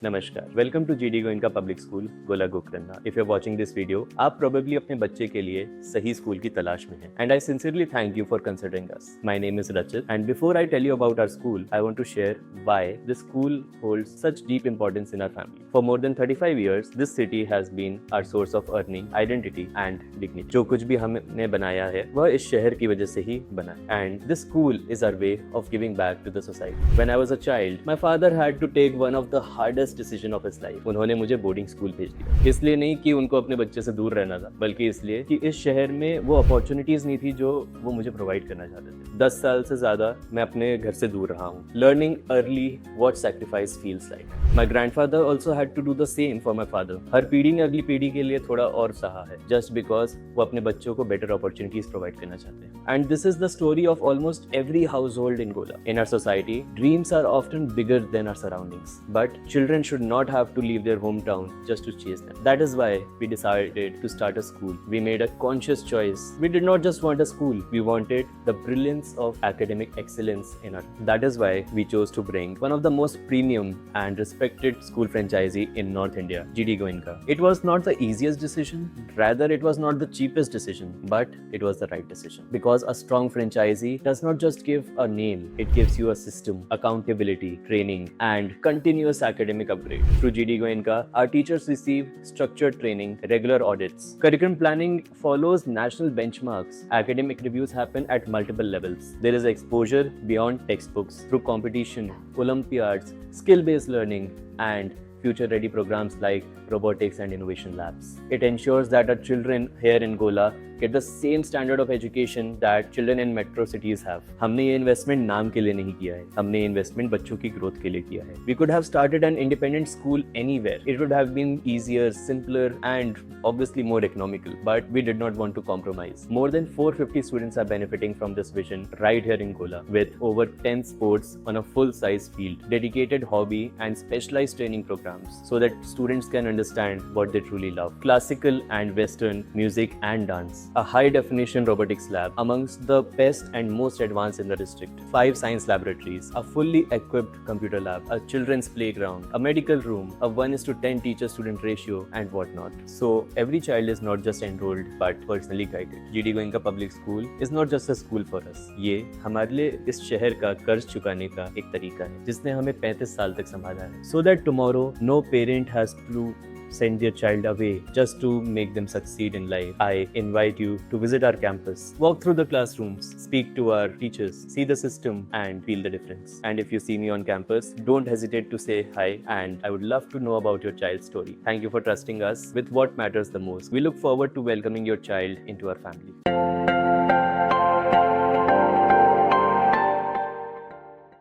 नमस्कार, welcome to GD Goenka public school Gola Gokaranna. If you are watching this video, आप probably अपने बच्चे के लिए सही स्कूल की तलाश में हैं। And I sincerely thank you for considering us. My name is Rachit and before I tell you about our school, I want to share why this school holds such deep importance in our family. For more than 35 years, this city has been our source of earning, identity and dignity. जो कुछ भी हमने बनाया है वह इस शहर की वजह से ही बना है। And this school is our way of giving back to the society. When I was a child, my father had to take one of the hardest decision of his life. उन्होंने मुझे बोर्डिंग स्कूल भेज दिया, इसलिए नहीं कि उनको अपने बच्चे से दूर रहना था, बल्कि इसलिए कि इस शहर में वो अपॉर्चुनिटीज नहीं थी जो वो मुझे प्रोवाइड करना चाहते थे। 10 साल से ज्यादा मैं अपने घर से दूर रहा हूँ, learning early what sacrifice feels like. My grandfather also had to do the same for my father. हर पीढ़ी ने अगली पीढ़ी के लिए थोड़ा और सहा है, जस्ट बिकॉज वो अपने बच्चों को बेटर अपॉर्चुनिटीज प्रोवाइड करना चाहते हैं। And this is the story of almost every household in Gola. In our society, dreams are often bigger than our surroundings, but children should not have to leave their hometown just to chase them. That is why we decided to start a school. We made a conscious choice. We did not just want a school, we wanted the brilliance of academic excellence in it. That is why we chose to bring one of the most premium and respected school franchisee in North India, GD Goenka. It was not the easiest decision, rather it was not the cheapest decision, but it was the right decision. Because a strong franchisee does not just give a name, it gives you a system, accountability, training, and continuous academic upgrade. Through GD Goenka, our teachers receive structured training, regular audits. Curriculum planning follows national benchmarks. Academic reviews happen at multiple levels. There is exposure beyond textbooks through competition, Olympiads, skill-based learning, and future-ready programs like robotics and innovation labs. It ensures that our children here in Gola get the same standard of education that children in metro cities have. हमने ये investment नाम के लिए नहीं किया है, हमने investment बच्चों की ग्रोथ के लिए किया है। We could have started an independent school anywhere. It would have been easier, simpler, and obviously more economical. But we did not want to compromise. More than 450 students are benefiting from this vision right here in Gola, with over 10 sports on a full-size field, dedicated hobby and specialized training programs, so that students can understand what they truly love: classical and Western music and dance. A high-definition robotics lab amongst the best and most advanced in the district. 5 science laboratories, a fully equipped computer lab, a children's playground, a medical room, a 1:10 teacher-student ratio, and whatnot. So every child is not just enrolled but personally guided. GD Goenka Public School is not just a school for us. ये हमारे लिए इस शहर का कर्ज चुकाने का एक तरीका है, जिसने हमें 35 साल तक संभाला है. So that tomorrow no parent has to send their child away just to make them succeed in life. I invite you to visit our campus, walk through the classrooms, speak to our teachers, see the system and feel the difference. And if you see me on campus, don't hesitate to say hi, and I would love to know about your child's story. Thank you for trusting us with what matters the most. We look forward to welcoming your child into our family.